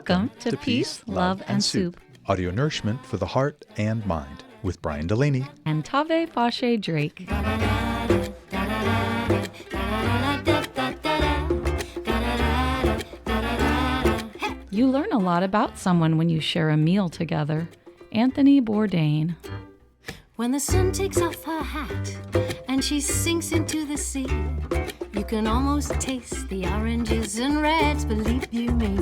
Welcome to Peace, Love, and Soup. Audio nourishment for the heart and mind with Brian Delaney And Tavé Fauché Drake. You learn a lot about someone when you share a meal together. Anthony Bourdain. When the sun takes off her hat and she sinks into the sea, you can almost taste the oranges and reds, believe you me.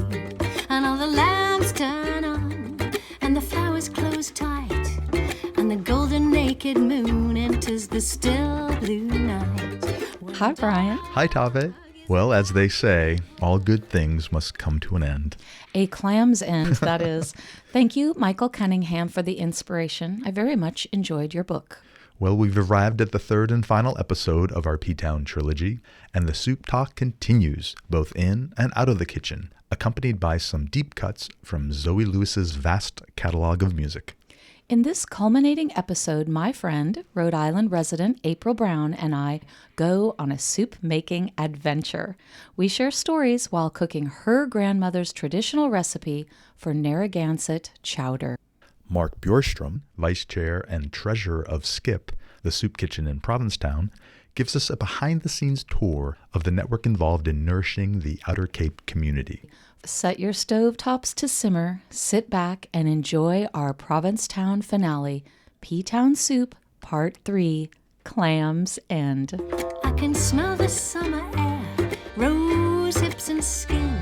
And all the lamps turn on and the flowers close tight, and the golden naked moon enters the still blue night. Hi, Brian. Hi, Tavé. Well, as they say, all good things must come to an end. A Clams end, that is. Thank you, Michael Cunningham, for the inspiration. I very much enjoyed your book. Well, we've arrived at the third and final episode of our P-Town trilogy, and the soup talk continues, both in and out of the kitchen, accompanied by some deep cuts from Zoe Lewis's vast catalog of music. In this culminating episode, my friend, Rhode Island resident April Brown, and I go on a soup-making adventure. We share stories while cooking her grandmother's traditional recipe for Narragansett chowder. Mark Bjorstrom, vice chair and treasurer of Skip, the soup kitchen in Provincetown, gives us a behind-the-scenes tour of the network involved in nourishing the Outer Cape community. Set your stovetops to simmer, sit back, and enjoy our Provincetown finale, P-Town Soup, Part 3, Clams End. I can smell the summer air, rose hips and skin,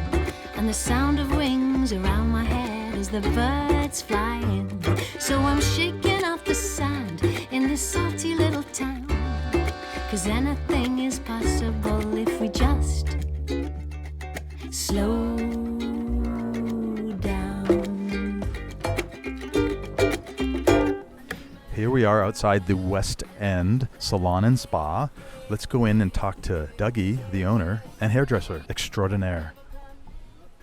and the sound of wings around my head as the birds fly in. So I'm shaking off the sand in this salty little town, 'cause anything is possible if we just slow down. Here we are outside the West End Salon and Spa. Let's go in and talk to Dougie, the owner and hairdresser extraordinaire.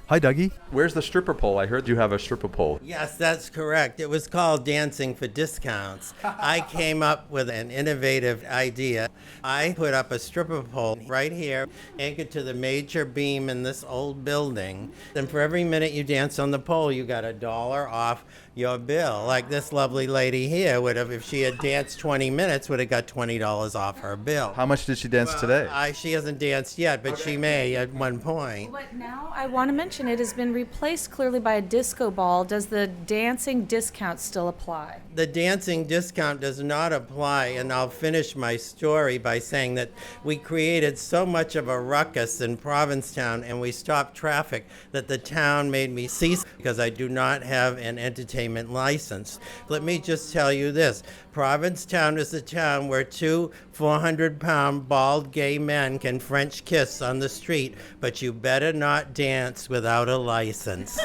Hi, Dougie. Where's the stripper pole? I heard you have a stripper pole. Yes, that's correct. It was called Dancing for Discounts. I came up with an innovative idea. I put up a stripper pole right here, anchored to the major beam in this old building. And for every minute you dance on the pole, you got $1 off your bill. Like this lovely lady here would have, if she had danced 20 minutes, would have got $20 off her bill. How much did she dance today? She hasn't danced yet, but she may at one point. But now I want to mention it has been replaced clearly by a disco ball. Does the dancing discount still apply? The dancing discount does not apply, and I'll finish my story by saying that we created so much of a ruckus in Provincetown and we stopped traffic that the town made me cease because I do not have an entertainment license. Let me just tell you this. Provincetown is a town where two 400-pound bald gay men can French kiss on the street, but you better not dance without a license.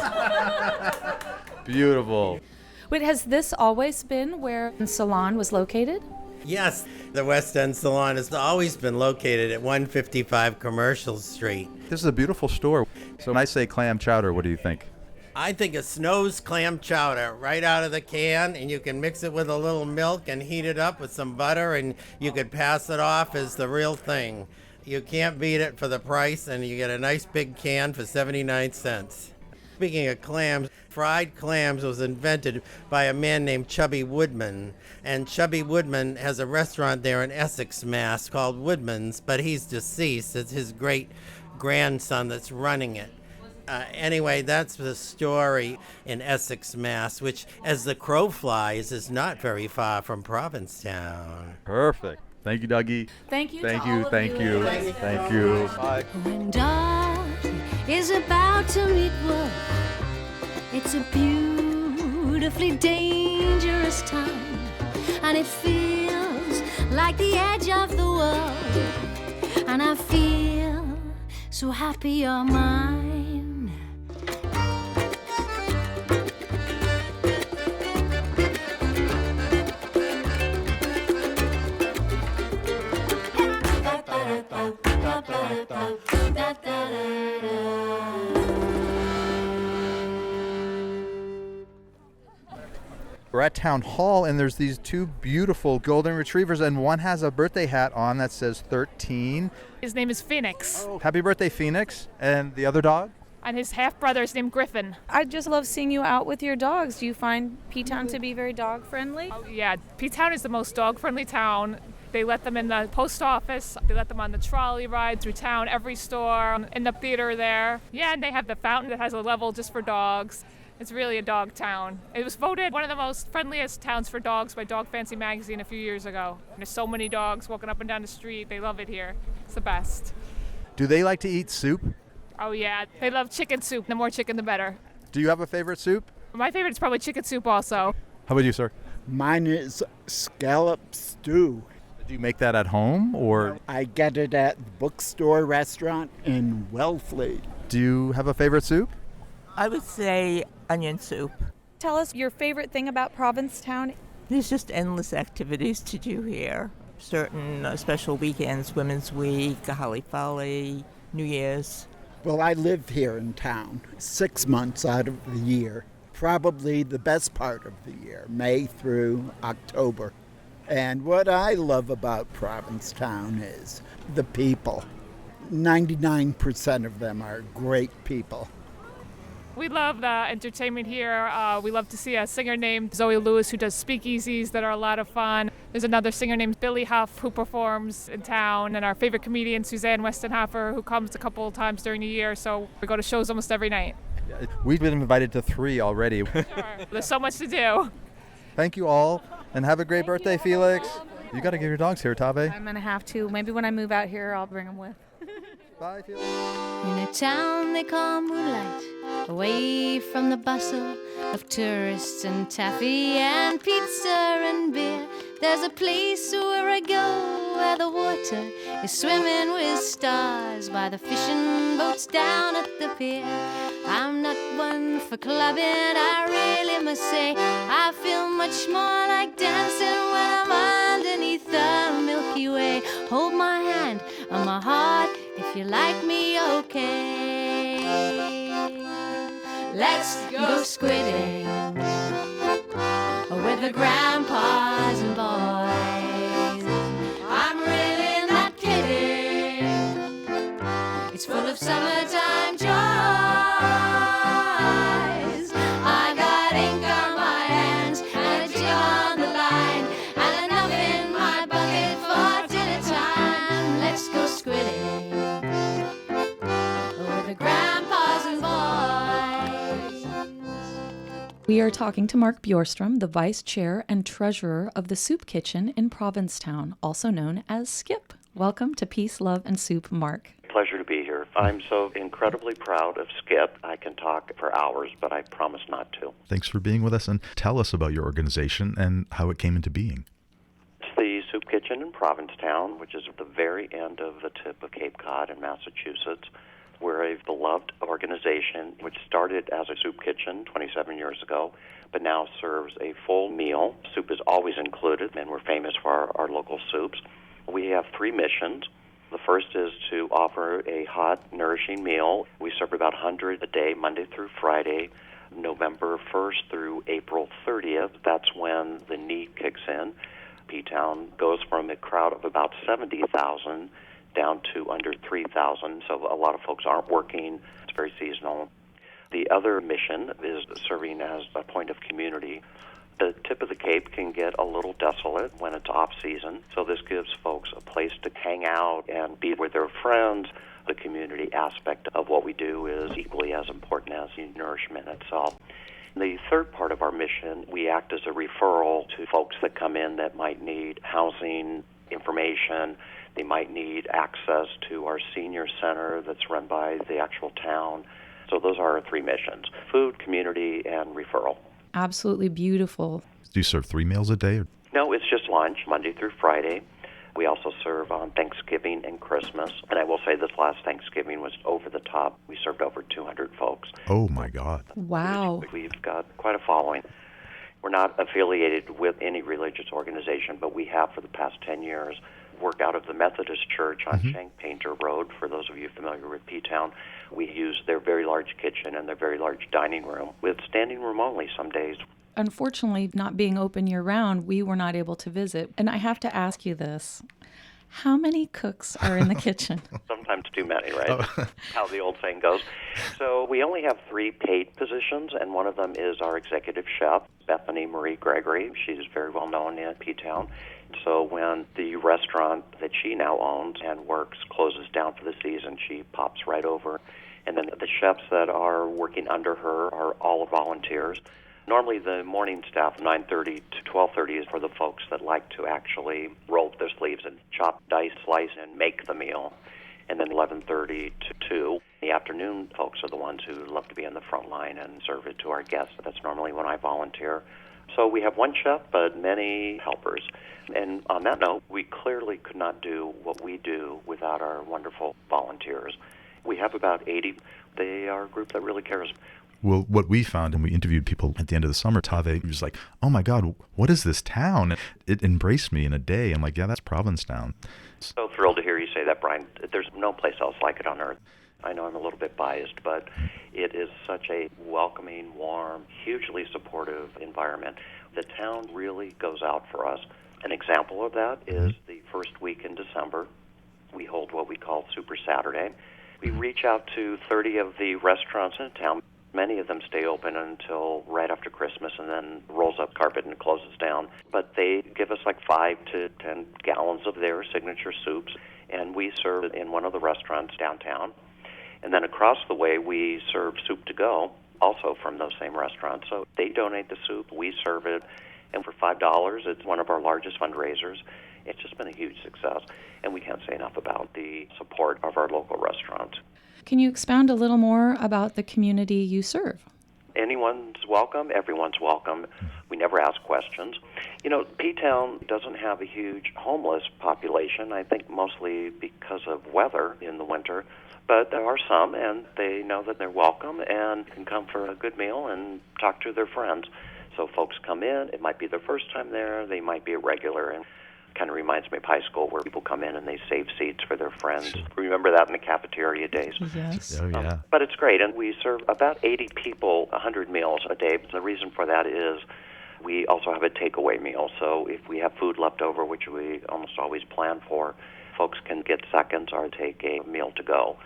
Beautiful. Wait, has this always been where the salon was located? Yes, the West End Salon has always been located at 155 Commercial Street. This is a beautiful store. So when I say clam chowder, what do you think? I think it Snow's clam chowder right out of the can, and you can mix it with a little milk and heat it up with some butter, and you could pass it off as the real thing. You can't beat it for the price, and you get a nice big can for 79 cents. Speaking of clams, fried clams was invented by a man named Chubby Woodman. And Chubby Woodman has a restaurant there in Essex, Mass. called Woodman's, but he's deceased. It's his great-grandson that's running it. Anyway, that's the story in Essex, Mass., which, as the crow flies, is not very far from Provincetown. Perfect. Thank you, Dougie. Thank you. Thank to you, all of thank you, thank you. Bye. When dawn is about to meet wolf, it's a beautifully dangerous time, and it feels like the edge of the world, and I feel so happy you're mine. We're at Town Hall, and there's these two beautiful golden retrievers, and one has a birthday hat on that says 13. His name is Phoenix. Oh, happy birthday, Phoenix. And the other dog? and his half-brother is named Griffin. I just love seeing you out with your dogs. Do you find P-Town to be very dog-friendly? Oh, yeah, P-Town is the most dog-friendly town. They let them in the post office. They let them on the trolley ride through town, every store, in the theater there. Yeah, and they have the fountain that has a level just for dogs. It's really a dog town. It was voted one of the most friendliest towns for dogs by Dog Fancy magazine a few years ago. There's so many dogs walking up and down the street. They love it here. It's the best. Do they like to eat soup? Oh, yeah. They love chicken soup. The more chicken, the better. Do you have a favorite soup? My favorite is probably chicken soup also. How about you, sir? Mine is scallop stew. Do you make that at home, or I get it at the bookstore restaurant in Wellfleet. do you have a favorite soup? I would say onion soup. Tell us your favorite thing about Provincetown. There's just endless activities to do here. Certain special weekends, Women's Week, Holly Folly, New Year's. Well, I live here in town 6 months out of the year. Probably the best part of the year, May through October. And what I love about Provincetown is the people. 99% of them are great people. We love the entertainment here. We love to see a singer named Zoe Lewis who does speakeasies that are a lot of fun. There's another singer named Billy Huff who performs in town, and our favorite comedian Suzanne Westenhofer who comes a couple of times during the year, so we go to shows almost every night. We've been invited to 3 already. Sure. There's so much to do. Thank you all, and have a great birthday, Felix. You got to get your dogs here, Tavé. I'm going to have to. Maybe when I move out here, I'll bring them with. Bye, Felix. In a town they call Moonlight, away from the bustle of tourists and taffy and pizza and beer, there's a place where I go where the water is swimming with stars by the fishing boats down at the pier. I'm not one for clubbing, I really must say. I feel much more like dancing when I'm underneath the Milky Way. Hold my hand on my heart if you like me, okay. Let's go squidding with the grandpas and boys. I'm really not kidding. It's full of summertime joys. I got ink on my hands and a jig on the line and enough in my bucket for dinner time. Let's go squidding with the grandpas and boys. We are talking to Mark Bjorstrom, the Vice Chair and Treasurer of the Soup Kitchen in Provincetown, also known as Skip. Welcome to Peace, Love, and Soup, Mark. Pleasure to be here. I'm so incredibly proud of Skip. I can talk for hours, but I promise not to. Thanks for being with us, and tell us about your organization and how it came into being. It's the Soup Kitchen in Provincetown, which is at the very end of the tip of Cape Cod in Massachusetts. We're a beloved organization which started as a soup kitchen 27 years ago, but now serves a full meal. Soup is always included, and we're famous for our local soups. We have 3 missions. The first is to offer a hot, nourishing meal. We serve about 100 a day, Monday through Friday, November 1st through April 30th. That's when the need kicks in. P-Town goes from a crowd of about 70,000 down to under 3,000, so a lot of folks aren't working. It's very seasonal. The other mission is serving as a point of community. The tip of the Cape can get a little desolate when it's off-season, so this gives folks a place to hang out and be with their friends. The community aspect of what we do is equally as important as the nourishment itself. The third part of our mission, we act as a referral to folks that come in that might need housing, information. They might need access to our senior center that's run by the actual town. So those are our 3 missions: food, community, and referral. Absolutely beautiful. Do you serve 3 meals a day? No, it's just lunch, Monday through Friday. We also serve on Thanksgiving and Christmas. And I will say this last Thanksgiving was over the top. We served over 200 folks. Oh, my God. Wow. We've got quite a following. We're not affiliated with any religious organization, but we have for the past 10 years worked out of the Methodist Church on Shank Painter Road. For those of you familiar with P-Town, we use their very large kitchen and their very large dining room with standing room only some days. Unfortunately, not being open year-round, we were not able to visit. And I have to ask you this. How many cooks are in the kitchen? Sometimes too many, right? How the old saying goes. So we only have 3 paid positions, and one of them is our executive chef, Bethany Marie Gregory. She's very well known in P-Town. So when the restaurant that she now owns and works closes down for the season, she pops right over. And then the chefs that are working under her are all volunteers. Normally the morning staff, 9:30 to 12:30, is for the folks that like to actually roll up their sleeves and chop, dice, slice, and make the meal. And then 11:30 to 2, the afternoon folks are the ones who love to be on the front line and serve it to our guests. That's normally when I volunteer. So we have one chef, but many helpers. And on that note, we clearly could not do what we do without our wonderful volunteers. We have about 80. They are a group that really cares. Well, what we found, and we interviewed people at the end of the summer, Tavé was like, oh my God, what is this town? It embraced me in a day. I'm like, yeah, that's Provincetown. So thrilled to hear you say that, Brian. There's no place else like it on earth. I know I'm a little bit biased, but it is such a welcoming, warm, hugely supportive environment. The town really goes out for us. An example of that is the first week in December. We hold what we call Super Saturday. We reach out to 30 of the restaurants in town. Many of them stay open until right after Christmas and then rolls up carpet and closes down. But they give us like 5 to 10 gallons of their signature soups, and we serve it in one of the restaurants downtown. And then across the way, we serve soup to go, also from those same restaurants. So they donate the soup, we serve it, and for $5, it's one of our largest fundraisers. It's just been a huge success, and we can't say enough about the support of our local restaurants. Can you expound a little more about the community you serve? Anyone's welcome. Everyone's welcome. We never ask questions. You know, P-Town doesn't have a huge homeless population, I think mostly because of weather in the winter. But there are some, and they know that they're welcome and can come for a good meal and talk to their friends. So folks come in. It might be their first time there. They might be a regular. And kind of reminds me of high school where people come in and they save seats for their friends. Remember that in the cafeteria days? Yes. Oh, yeah. But it's great, and we serve about 80 people 100 meals a day. The reason for that is we also have a takeaway meal. So if we have food left over, which we almost always plan for, folks can get seconds or take a meal to go.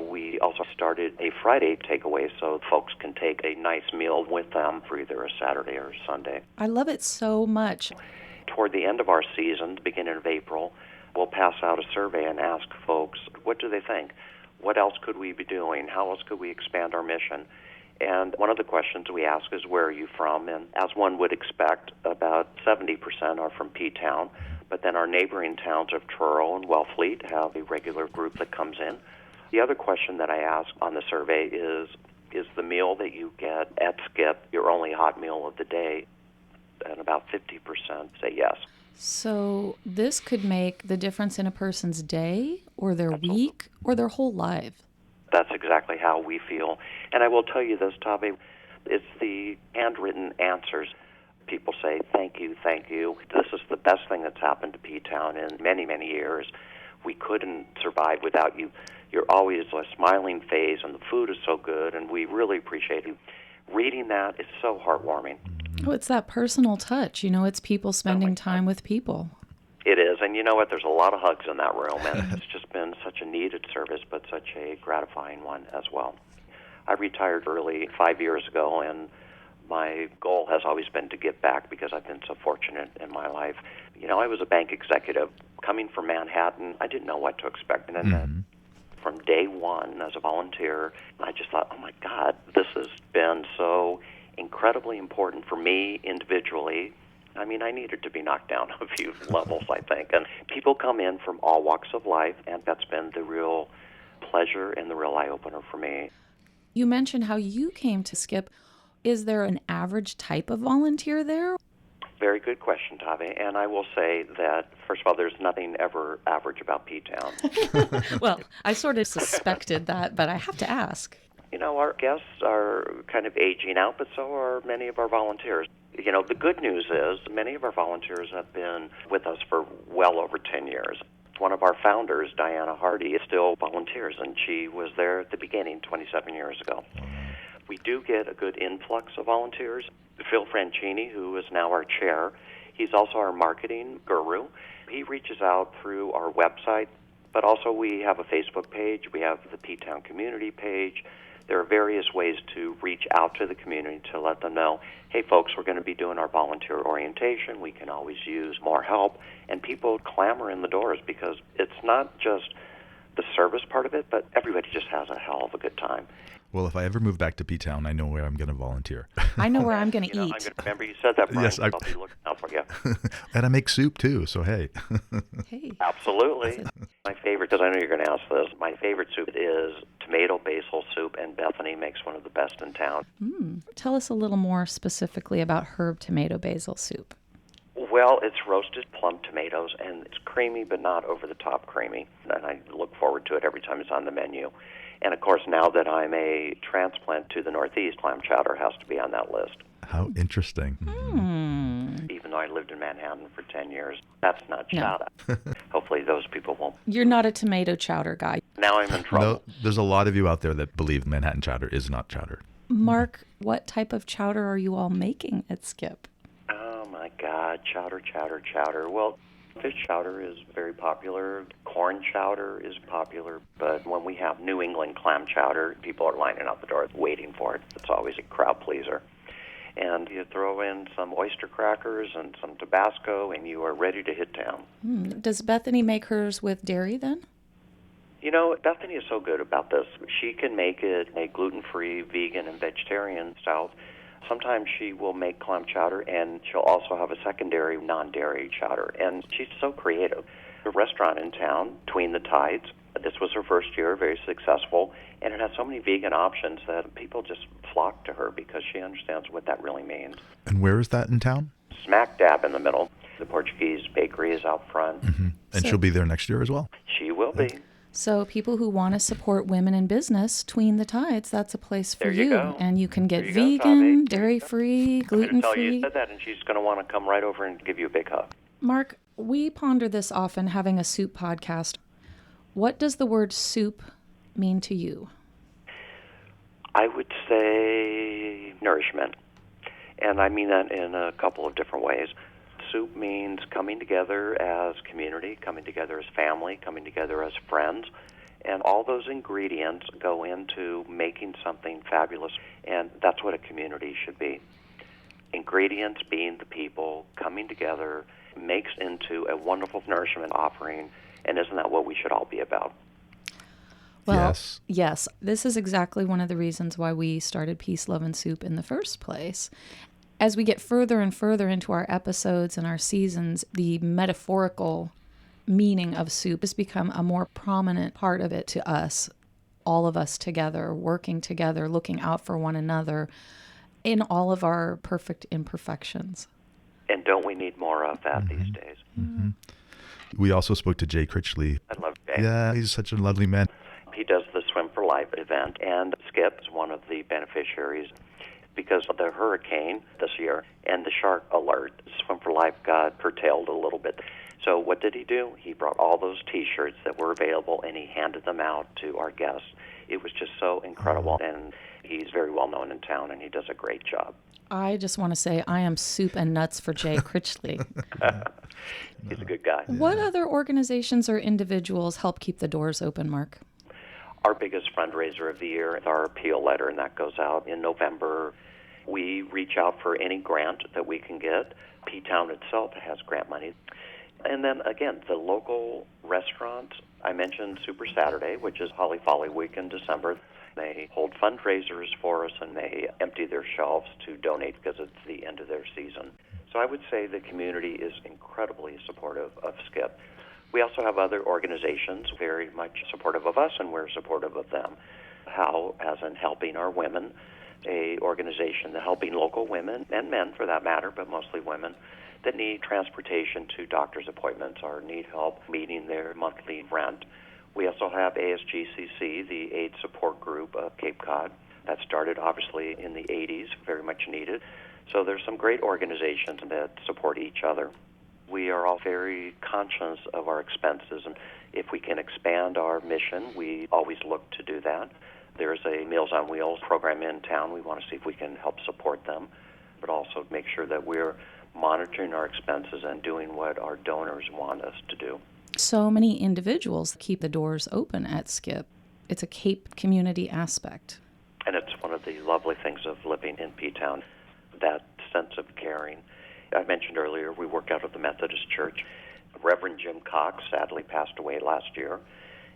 We also started a Friday takeaway so folks can take a nice meal with them for either a Saturday or Sunday. I love it so much. Toward the end of our season, the beginning of April, we'll pass out a survey and ask folks, what do they think? What else could we be doing? How else could we expand our mission? And one of the questions we ask is, where are you from? And as one would expect, about 70% are from P-Town. But then our neighboring towns of Truro and Wellfleet have a regular group that comes in. The other question that I ask on the survey is the meal that you get at Skip your only hot meal of the day? And about 50% say yes. So this could make the difference in a person's day or their week or their whole life. That's exactly how we feel. And I will tell you this, Tavé, it's the handwritten answers. People say, thank you, thank you. This is the best thing that's happened to P-Town in many, many years. We couldn't survive without you. You're always a smiling face, and the food is so good, and we really appreciate you. Reading that is so heartwarming. Oh, it's that personal touch. You know, it's people spending time with people. It is, and you know what? There's a lot of hugs in that room, and it's just been such a needed service, but such a gratifying one as well. I retired early 5 years ago, and my goal has always been to give back because I've been so fortunate in my life. You know, I was a bank executive. Coming from Manhattan, I didn't know what to expect. And then from day one as a volunteer, I just thought, oh, my God, this has been so incredibly important for me individually. I mean, I needed to be knocked down a few levels, I think. And people come in from all walks of life, and that's been the real pleasure and the real eye-opener for me. You mentioned how you came to Skip. Is there an average type of volunteer there? Very good question, Tavé. And I will say that, first of all, there's nothing ever average about P-Town. Well, I sort of suspected that, but I have to ask. You know, our guests are kind of aging out, but so are many of our volunteers. You know, the good news is many of our volunteers have been with us for well over 10 years. One of our founders, Diana Hardy, still volunteers, and she was there at the beginning 27 years ago. We do get a good influx of volunteers. Phil Franchini, who is now our chair, he's also our marketing guru. he reaches out through our website, but also we have a Facebook page. We have the P-Town community page. There are various ways to reach out to the community to let them know, hey, folks, we're going to be doing our volunteer orientation. We can always use more help. And people clamor in the doors because it's not just the service part of it, but everybody just has a hell of a good time. Well, if I ever move back to P-Town, I know where I'm going to volunteer. I know where I'm going to I'm eat. going to remember you said that, Brian. Yes, I'll be looking out for you. And I make soup, too, so hey. Hey. Absolutely. My favorite, because I know you're going to ask this, my favorite soup is tomato basil soup, and Bethany makes one of the best in town. Tell us a little more specifically about herb tomato basil soup. Well, it's roasted plum tomatoes, and it's creamy but not over-the-top creamy. And I look forward to it every time it's on the menu. And, of course, now that I'm a transplant to the Northeast, clam chowder has to be on that list. How interesting. Even though I lived in Manhattan for 10 years, that's not chowder. Hopefully those people won't. You're not a tomato chowder guy. Now I'm in trouble. No, there's a lot of you out there that believe Manhattan chowder is not chowder. Mark, what type of chowder are you all making at Skip? Oh, my God. Chowder, chowder, chowder. Well, fish chowder is very popular. Corn chowder is popular. But when we have New England clam chowder, people are lining out the door waiting for it. It's always a crowd pleaser. And you throw in some oyster crackers and some Tabasco, and you are ready to hit town. Does Bethany make hers with dairy then? You know, Bethany is so good about this. She can make it a gluten-free, vegan, and vegetarian style. Sometimes she will make clam chowder, and she'll also have a secondary non-dairy chowder. And she's so creative. A restaurant in town, Between the Tides, this was her first year, very successful, and it has so many vegan options that people just flock to her because she understands what that really means. And where is that in town? Smack dab in the middle. The Portuguese bakery is out front. And she'll be there next year as well? She will be. So people who want to support women in business, Between the Tides, that's a place for There you go. And you can get There you go, vegan, Tavé. dairy-free, I'm going to tell you gluten-free. said that, and she's going to want to come right over and give you a big hug. Mark, we ponder this often having a soup podcast. What does the word soup mean to you? I would say nourishment. And I mean that in a couple of different ways. Soup means coming together as community, coming together as family, coming together as friends. And all those ingredients go into making something fabulous. And that's what a community should be. Ingredients being the people coming together makes into a wonderful nourishment offering. And isn't that what we should all be about? Well, yes. This is exactly one of the reasons why we started Peace, Love, and Soup in the first place. As we get further and further into our episodes and our seasons, the metaphorical meaning of soup has become a more prominent part of it to us, all of us together, working together, looking out for one another in all of our perfect imperfections. And don't we need more of that these days? We also spoke to Jay Critchley. I love Jay. Yeah, he's such a lovely man. He does the Swim for Life event, and Skip is one of the beneficiaries because of the hurricane this year and the shark alert. Swim for Life got curtailed a little bit. So what did he do? He brought all those T-shirts that were available, and he handed them out to our guests. It was just so incredible, and he's very well known in town, and he does a great job. I just want to say I am soup and nuts for Jay Critchley. He's a good guy. What other organizations or individuals help keep the doors open, Mark? Our biggest fundraiser of the year is our appeal letter, and that goes out in November. We reach out for any grant that we can get. P-Town itself has grant money. And then, again, the local restaurants. I mentioned Super Saturday, which is Holly Folly Week in December. They hold fundraisers for us, and they empty their shelves to donate because it's the end of their season. So I would say the community is incredibly supportive of Skip. We also have other organizations very much supportive of us, and we're supportive of them. How, as in Helping Our Women, a organization that helping local women, and men for that matter, but mostly women, that need transportation to doctor's appointments or need help meeting their monthly rent. We also have ASGCC, the AIDS Support Group of Cape Cod. That started, obviously, in the 80s, very much needed. So there's some great organizations that support each other. We are all very conscious of our expenses, and if we can expand our mission, we always look to do that. There's a Meals on Wheels program in town. We want to see if we can help support them, but also make sure that we're monitoring our expenses and doing what our donors want us to do. So many individuals keep the doors open at Skip. It's a Cape community aspect. And it's one of the lovely things of living in P-Town, that sense of caring. I mentioned earlier we work out of the Methodist Church. Reverend Jim Cox sadly passed away last year.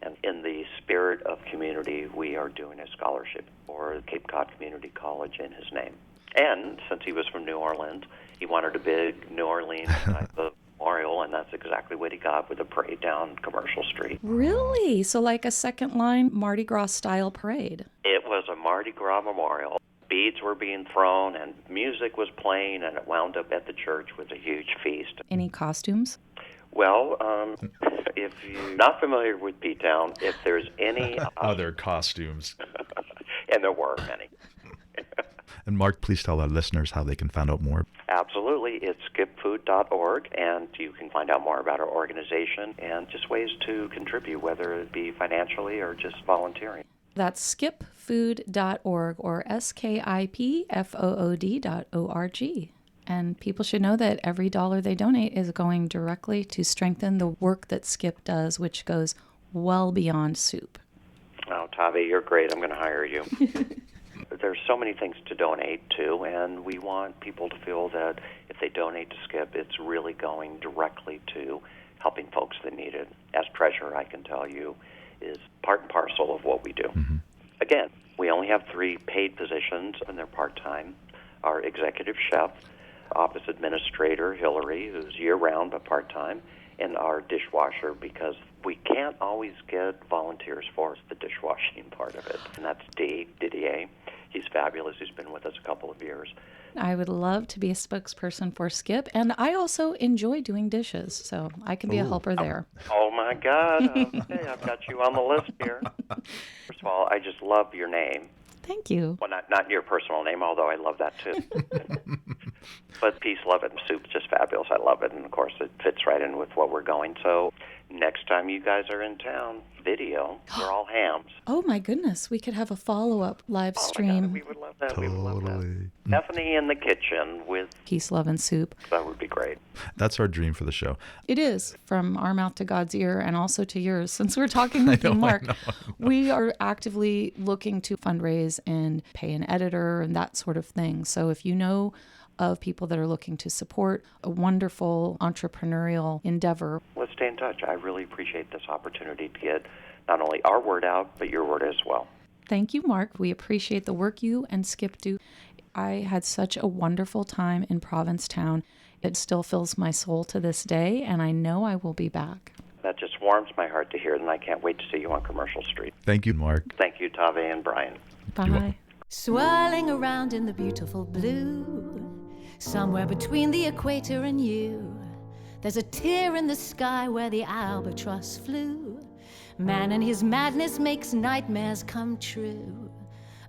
And in the spirit of community, we are doing a scholarship for Cape Cod Community College in his name. And since he was from New Orleans, he wanted a big New Orleans type of memorial, and that's exactly what he got with a parade down Commercial Street. Really? So like a second line Mardi Gras style parade? It was a Mardi Gras memorial. Beads were being thrown and music was playing, and it wound up at the church with a huge feast. Any costumes? Well, if you're not familiar with P-Town, if there's any... Other costumes. And there were many. And Mark, please tell our listeners how they can find out more. Absolutely. It's skipfood.org, and you can find out more about our organization and just ways to contribute, whether it be financially or just volunteering. That's skipfood.org or skipfood.org. And people should know that every dollar they donate is going directly to strengthen the work that Skip does, which goes well beyond soup. Oh, Tavé, you're great. I'm going to hire you. There's so many things to donate to, and we want people to feel that if they donate to Skip, it's really going directly to helping folks that need it. As treasurer, I can tell you, is part and parcel of what we do. Mm-hmm. Again, we only have 3 paid positions, and they're part-time. Our executive chef, office administrator, Hillary, who's year-round but part-time, and our dishwasher, because we can't always get volunteers for the dishwashing part of it. And that's Didier. He's fabulous. He's been with us a couple of years. I would love to be a spokesperson for Skip, and I also enjoy doing dishes, so I can be a helper there. Oh, my God. Okay, I've got you on the list here. First of all, I just love your name. Thank you. Well, not your personal name, although I love that too. But peace, love it, and soup's just fabulous. I love it, and of course it fits right in with what we're going. So next time you guys are in town, video, we're all hams. Oh my goodness, we could have a follow-up live stream. Oh my God, we would love that. Totally. We would love that. Stephanie in the kitchen with Peace, love, and soup. that would be great. That's our dream for the show. It is, from our mouth to God's ear and also to yours. Since we're talking with you, Mark, we are actively looking to fundraise and pay an editor and that sort of thing. So if you know of people that are looking to support a wonderful entrepreneurial endeavor, Let's stay in touch. I really appreciate this opportunity to get not only our word out, but your word as well. thank you, Mark. We appreciate the work you and Skip do. I had such a wonderful time in Provincetown. It still fills my soul to this day, and I know I will be back. That just warms my heart to hear, and I can't wait to see you on Commercial Street. Thank you, Mark. Thank you, Tavé and Brian. Bye. Swirling around in the beautiful blue, somewhere between the equator and you, there's a tear in the sky where the albatross flew. Man and his madness makes nightmares come true.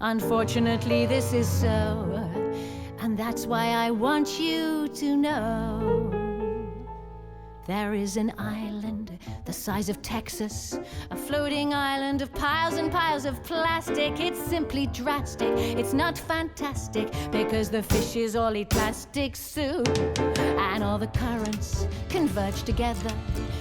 Unfortunately, this is so, and that's why I want you to know. There is an island the size of Texas, a floating island of piles and piles of plastic. It's simply drastic, it's not fantastic, because the fishes all eat plastic soup. And all the currents converge together,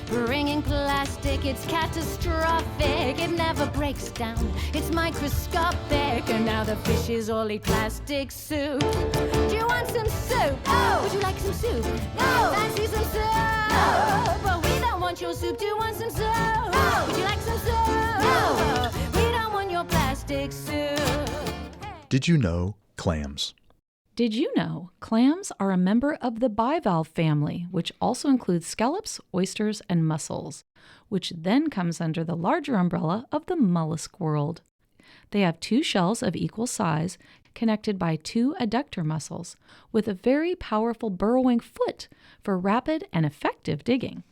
bringing plastic. It's catastrophic, it never breaks down, it's microscopic. And now the fishes all eat plastic soup. Do you want some soup? No. Would you like some soup? No. Fancy some soup? No. But we don't want your soup. Do you want some soup? No. Would you like some soup? No. We don't want your plastic soup. Did you know clams? Did you know clams are a member of the bivalve family, which also includes scallops, oysters, and mussels, which then comes under the larger umbrella of the mollusk world. They have 2 shells of equal size, connected by 2 adductor muscles, with a very powerful burrowing foot for rapid and effective digging.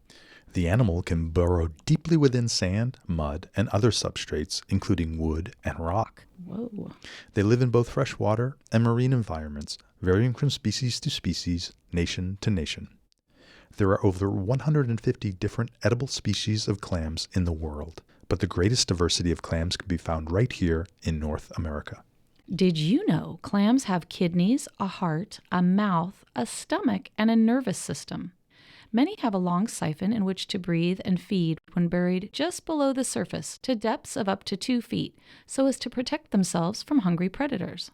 The animal can burrow deeply within sand, mud, and other substrates, including wood and rock. Whoa. They live in both freshwater and marine environments, varying from species to species, nation to nation. There are over 150 different edible species of clams in the world, but the greatest diversity of clams can be found right here in North America. Did you know clams have kidneys, a heart, a mouth, a stomach, and a nervous system? Many have a long siphon in which to breathe and feed when buried just below the surface to depths of up to 2 feet, so as to protect themselves from hungry predators.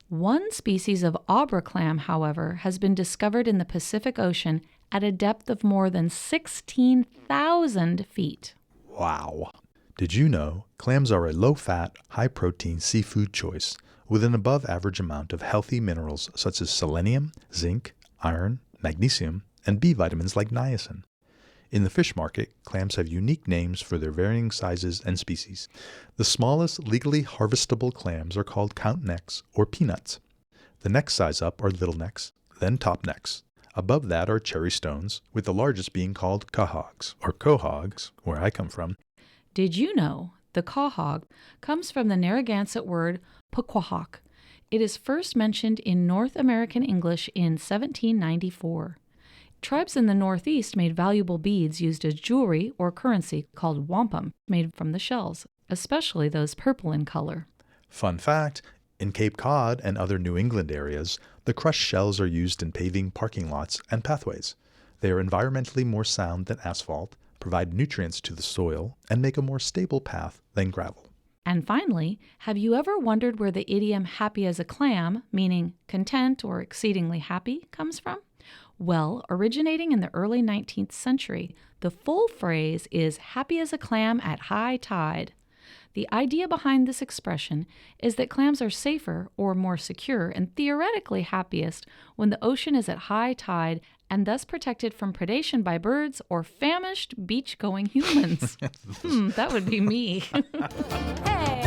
One species of auber clam, however, has been discovered in the Pacific Ocean at a depth of more than 16,000 feet. Wow. Did you know clams are a low-fat, high-protein seafood choice with an above-average amount of healthy minerals such as selenium, zinc, iron, magnesium, and B vitamins like niacin? In the fish market, clams have unique names for their varying sizes and species. The smallest legally harvestable clams are called count necks or peanuts. The next size up are little necks, then top necks. Above that are cherry stones, with the largest being called quahogs, or quahogs, where I come from. Did you know the quahog comes from the Narragansett word pequahawk? It is first mentioned in North American English in 1794. Tribes in the Northeast made valuable beads used as jewelry or currency called wampum, made from the shells, especially those purple in color. Fun fact, in Cape Cod and other New England areas, the crushed shells are used in paving parking lots and pathways. They are environmentally more sound than asphalt, provide nutrients to the soil, and make a more stable path than gravel. And finally, have you ever wondered where the idiom happy as a clam, meaning content or exceedingly happy, comes from? Well, originating in the early 19th century, the full phrase is happy as a clam at high tide. The idea behind this expression is that clams are safer or more secure and theoretically happiest when the ocean is at high tide and thus protected from predation by birds or famished beach-going humans. That would be me. Hey!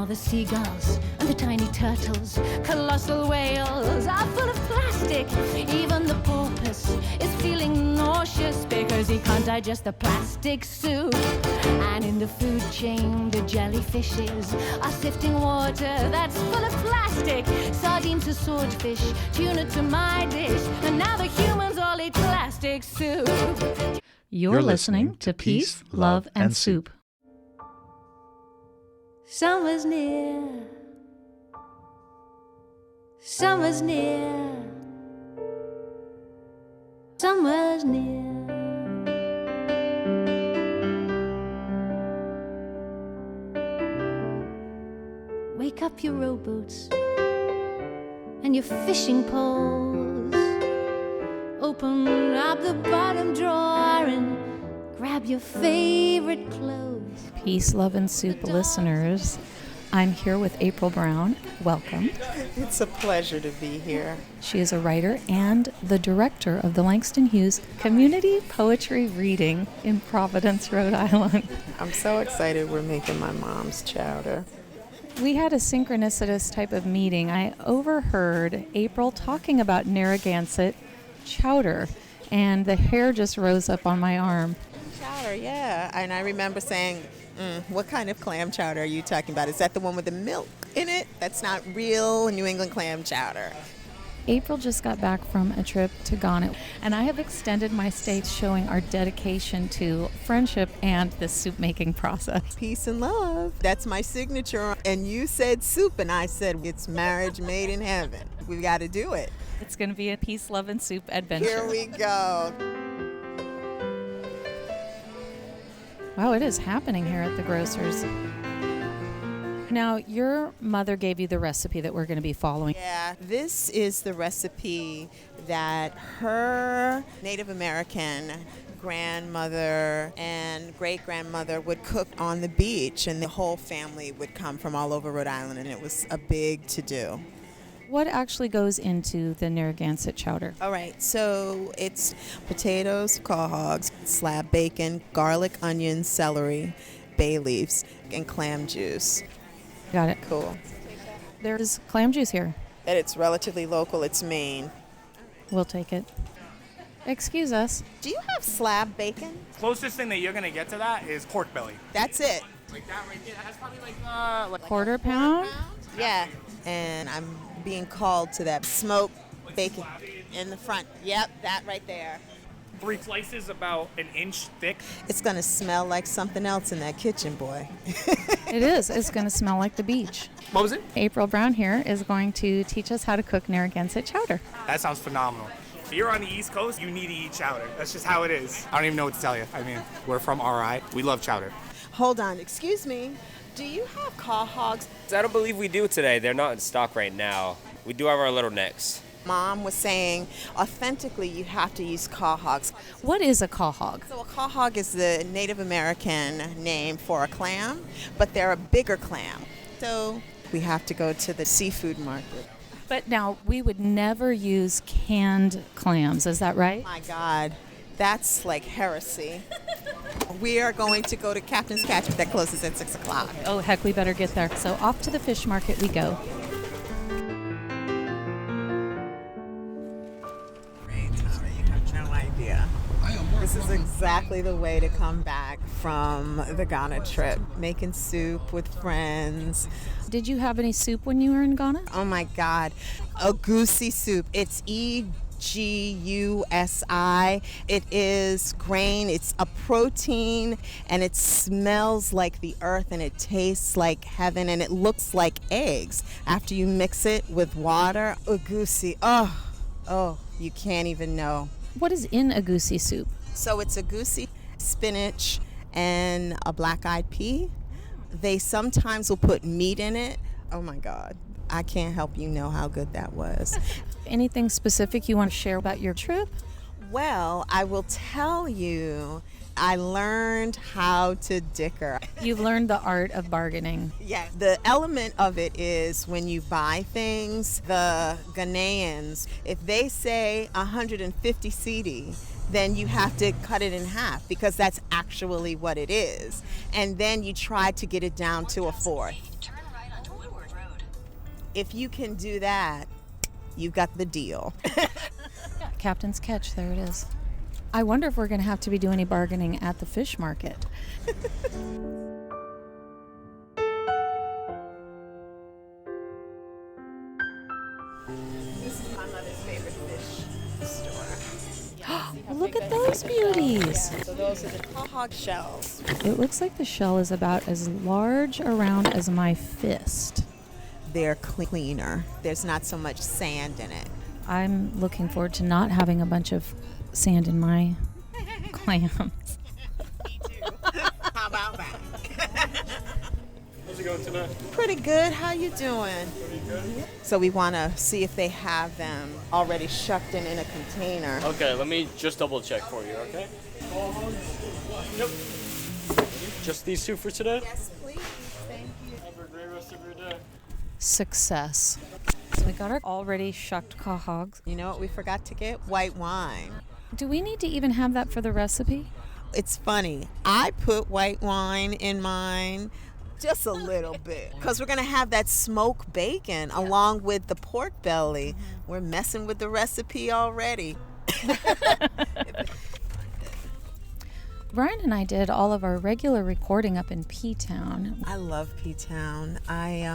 The seagulls and the tiny turtles, colossal whales are full of plastic. Even the porpoise is feeling nauseous because he can't digest the plastic soup. And in the food chain, the jellyfishes are sifting water that's full of plastic. Sardines to swordfish, tuna to my dish, and now the humans all eat plastic soup. You're listening to Peace, Love, and Soup. Summer's near, summer's near, summer's near. Wake up your rowboats and your fishing poles. Open up the bottom drawer and grab your favorite clothes. Peace, Love, and Soup listeners, I'm here with April Brown. Welcome. It's a pleasure to be here. She is a writer and the director of the Langston Hughes Community Poetry Reading in Providence, Rhode Island. I'm so excited we're making my mom's chowder. We had a synchronicitous type of meeting. I overheard April talking about Narragansett chowder, and the hair just rose up on my arm. Chowder, yeah. And I remember saying, what kind of clam chowder are you talking about? Is that the one with the milk in it? That's not real New England clam chowder. April just got back from a trip to Ghana, and I have extended my stay showing our dedication to friendship and the soup-making process. Peace and love. That's my signature. And you said soup, and I said it's marriage made in heaven. We've got to do it. It's going to be a peace, love, and soup adventure. Here we go. Wow, it is happening here at the grocer's. Now, your mother gave you the recipe that we're going to be following. Yeah, this is the recipe that her Native American grandmother and great-grandmother would cook on the beach, and the whole family would come from all over Rhode Island, and it was a big to-do. What actually goes into the Narragansett chowder? All right, so it's potatoes, quahogs, slab bacon, garlic, onion, celery, bay leaves, and clam juice. Got it. Cool. There's clam juice here. And it's relatively local. It's Maine. We'll take it. Excuse us. Do you have slab bacon? Closest thing that you're going to get to that is pork belly. That's it. Like that right there. That's probably like Quarter pound? Yeah. And I'm being called to that smoked bacon. in the front. Yep, that right there. 3 slices about an inch thick. It's going to smell like something else in that kitchen, boy. It is. It's going to smell like the beach. What was it? April Brown here is going to teach us how to cook Narragansett chowder. That sounds phenomenal. If you're on the East Coast, you need to eat chowder. That's just how it is. I don't even know what to tell you. I mean, we're from RI. We love chowder. Hold on, excuse me. Do you have caw hogs? I don't believe we do today. They're not in stock right now. We do have our little necks. Mom was saying, authentically, you have to use caw hogs. What is a caw hog? So a caw hog is the Native American name for a clam, but they're a bigger clam. So we have to go to the seafood market. But now, we would never use canned clams, is that right? My God, that's like heresy. We are going to go to Captain's Catch that closes at 6 o'clock. Oh, heck, we better get there. So off to the fish market we go. This is exactly the way to come back from the Ghana trip, making soup with friends. Did you have any soup when you were in Ghana? Oh my God, egusi soup. It's Egusi. It is grain, it's a protein, and it smells like the earth, and it tastes like heaven, and it looks like eggs after you mix it with water. Egusi, oh, you can't even know. What is in egusi soup? So it's egusi, spinach, and a black-eyed pea. They sometimes will put meat in it. Oh my God, I can't help you know how good that was. Anything specific you want to share about your trip? Well, I will tell you, I learned how to dicker. You've learned the art of bargaining. Yeah, the element of it is when you buy things, the Ghanaians, if they say 150 cedi, then you have to cut it in half because that's actually what it is. And then you try to get it down to a fourth. If you can do that, you've got the deal. Captain's Catch, there it is. I wonder if we're going to have to be doing any bargaining at the fish market. This is my mother's favorite fish store. Look at those beauties. So those are the caw hog shells. It looks like the shell is about as large around as my fist. They're cleaner. There's not so much sand in it. I'm looking forward to not having a bunch of sand in my clams. Me too. How about that? How's it going tonight? Pretty good. How you doing? Pretty good. So we want to see if they have them already shucked in a container. Okay, let me just double check for you, okay? Yep. Just these 2 for today? Yes, please. Thank you. Have a great rest of your day. Success. So we got our already shucked caw hogs. You know what we forgot to get? White wine. Do we need to even have that for the recipe? It's funny. I put white wine in mine just a little bit because we're going to have that smoked bacon along with the pork belly. Mm-hmm. We're messing with the recipe already. Brian and I did all of our regular recording up in P-Town. I love P-Town. I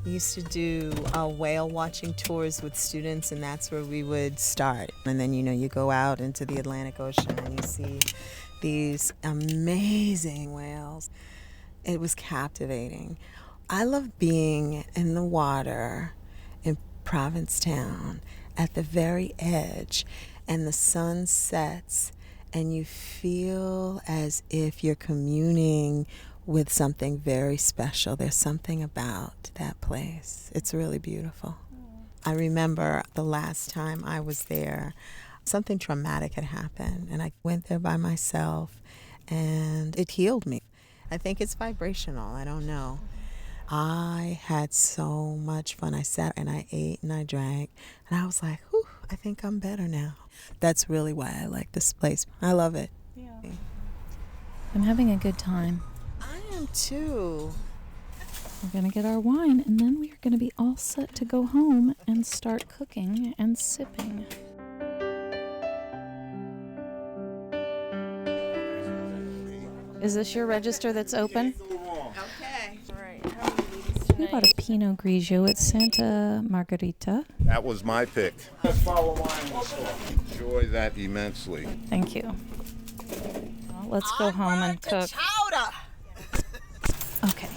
used to do whale watching tours with students, and that's where we would start. And then, you go out into the Atlantic Ocean and you see these amazing whales. It was captivating. I love being in the water in Provincetown at the very edge, and the sun sets, and you feel as if you're communing with something very special. There's something about that place. It's really beautiful. I remember the last time I was there, something traumatic had happened, and I went there by myself, and it healed me. I think it's vibrational. I don't know. I had so much fun. I sat and I ate and I drank, and I was like, whew, I think I'm better now. That's really why I like this place. I love it. Yeah. I'm having a good time. I am too. We're going to get our wine, and then we are going to be all set to go home and start cooking and sipping. Is this your register that's open? Okay. All right. How are you ladies tonight? We'd bought a Pinot Grigio at Santa Margherita. That was my pick. Enjoy that immensely. Thank you. Well, let's go home and cook. Okay.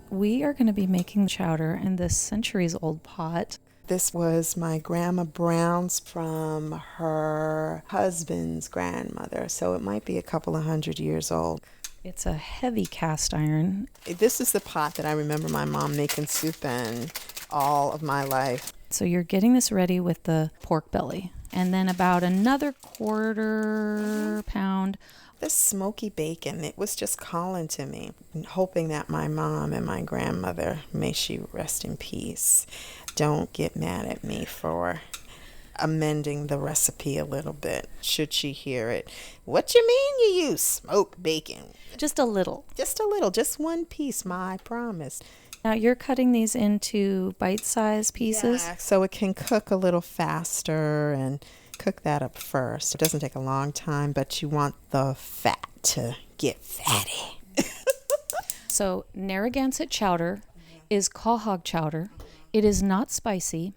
We are going to be making chowder in this centuries-old pot. This was my Grandma Brown's from her husband's grandmother, so it might be a couple of 100 years old. It's a heavy cast iron. This is the pot that I remember my mom making soup in all of my life. So you're getting this ready with the pork belly, and then about another quarter pound. This smoky bacon, it was just calling to me, hoping that my mom and my grandmother, may she rest in peace, don't get mad at me for amending the recipe a little bit, should she hear it. What you mean you use smoked bacon? Just a little. Just a little, just one piece, Ma, I promise. Now you're cutting these into bite-sized pieces? Yeah, so it can cook a little faster and cook that up first. It doesn't take a long time, but you want the fat to get fatty. So Narragansett chowder is quahog chowder. It is not spicy.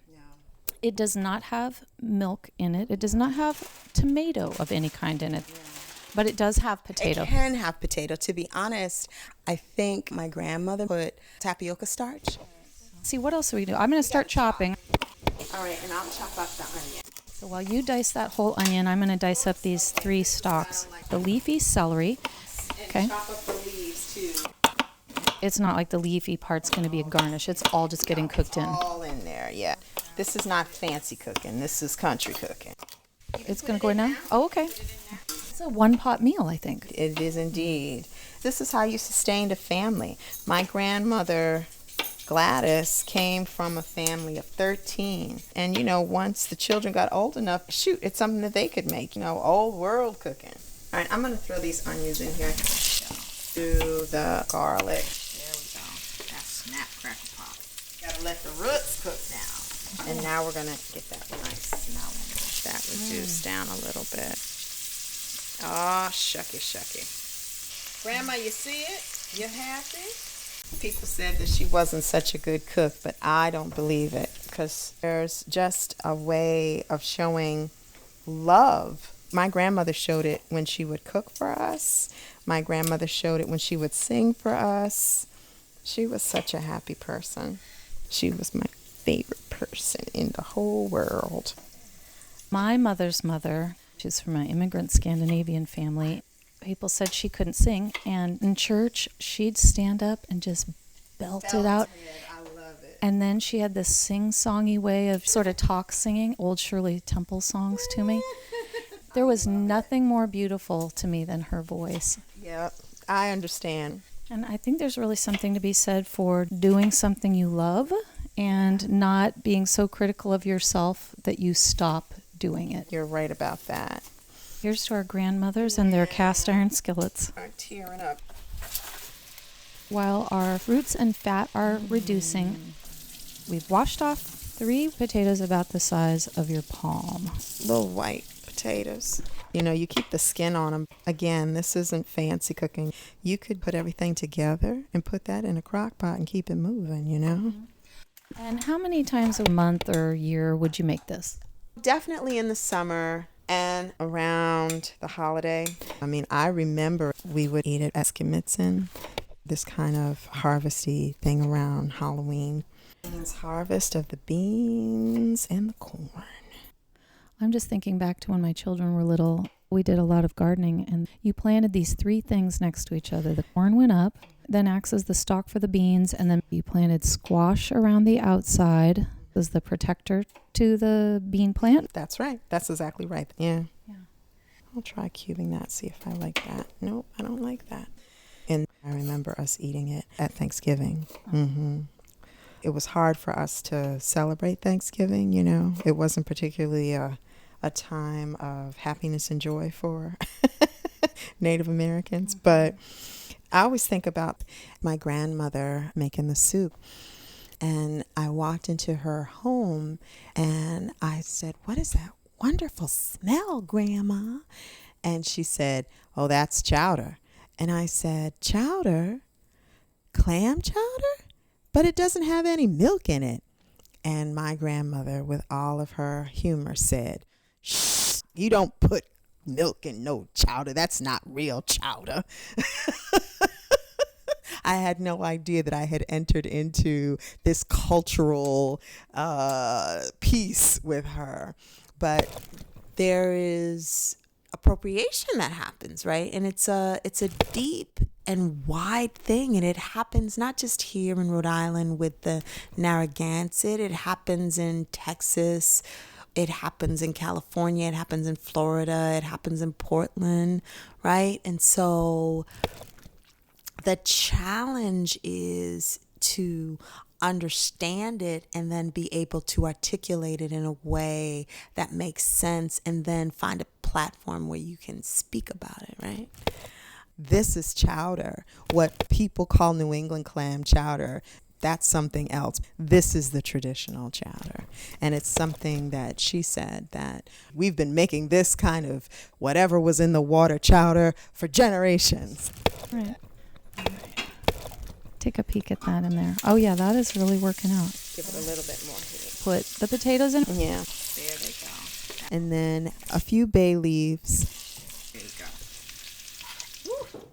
It does not have milk in it. It does not have tomato of any kind in it. But it does have potato. It can have potato. To be honest, I think my grandmother put tapioca starch. See, what else do we do? I'm going to start chopping. All right, and I'll chop up the onion. So while you dice that whole onion, I'm going to dice up these 3 stalks. The leafy celery. Okay. And chop up the leaves, too. It's not like the leafy part's going to be a garnish. It's all just getting cooked in. All in there, yeah. This is not fancy cooking. This is country cooking. It's going to go in now? Oh, okay. It's a one-pot meal, I think. It is indeed. This is how you sustained a family. My grandmother, Gladys, came from a family of 13. And, you know, once the children got old enough, shoot, it's something that they could make, you know, old world cooking. All right, I'm going to throw these onions in here. Do the garlic. There we go. That snap crackle pop. Got to let the roots cook now. And now we're going to get that nice smell. That reduced down a little bit. Oh, shucky. Grandma, you see it? You happy? People said that she wasn't such a good cook, but I don't believe it, because there's just a way of showing love. My grandmother showed it when she would cook for us. My grandmother showed it when she would sing for us. She was such a happy person. She was my favorite person in the whole world. My mother's mother, she's from an immigrant Scandinavian family. People said she couldn't sing, and in church, she'd stand up and just belt it out. I love it. And then she had this sing-songy way of sort of talk singing old Shirley Temple songs to me. There was nothing more beautiful to me than her voice. Yep, I understand. And I think there's really something to be said for doing something you love and not being so critical of yourself that you stop doing it. You're right about that. Here's to our grandmothers and their cast iron skillets. I'm tearing up. While our roots and fat are reducing, we've washed off 3 potatoes about the size of your palm. Little white potatoes. You know, you keep the skin on them. Again, this isn't fancy cooking. You could put everything together and put that in a crock pot and keep it moving, you know? And how many times a month or year would you make this? Definitely in the summer and around the holiday. I mean, I remember we would eat it at Skimitzen, this kind of harvesty thing around Halloween. It's harvest of the beans and the corn. I'm just thinking back to when my children were little. We did a lot of gardening, and you planted these 3 things next to each other. The corn went up, then acts as the stalk for the beans, and then you planted squash around the outside as the protector to the bean plant. That's right. That's exactly right. Yeah. I'll try cubing that, see if I like that. Nope, I don't like that. And I remember us eating it at Thanksgiving. Mm-hmm. It was hard for us to celebrate Thanksgiving, you know. It wasn't particularly a time of happiness and joy for Native Americans. But I always think about my grandmother making the soup. And I walked into her home and I said, "What is that wonderful smell, Grandma?" And she said, "Oh, that's chowder." And I said, "Chowder? Clam chowder? But it doesn't have any milk in it." And my grandmother, with all of her humor, said, "Shh, you don't put milk in no chowder. That's not real chowder." I had no idea that I had entered into this cultural piece with her. But there is appropriation that happens, right? And it's a deep and wide thing, and it happens not just here in Rhode Island with the Narragansett. It happens in Texas. It happens in California. It happens in Florida. It happens in Portland, right? And so the challenge is to understand it and then be able to articulate it in a way that makes sense, and then find a platform where you can speak about it, right? This is chowder. What people call New England clam chowder, that's something else. This is the traditional chowder. And it's something that she said that we've been making this kind of whatever was in the water chowder for generations. Right. Take a peek at that in there. Oh yeah, that is really working out. Give it a little bit more heat. Put the potatoes in. Yeah. There they go. And then a few bay leaves. There you go.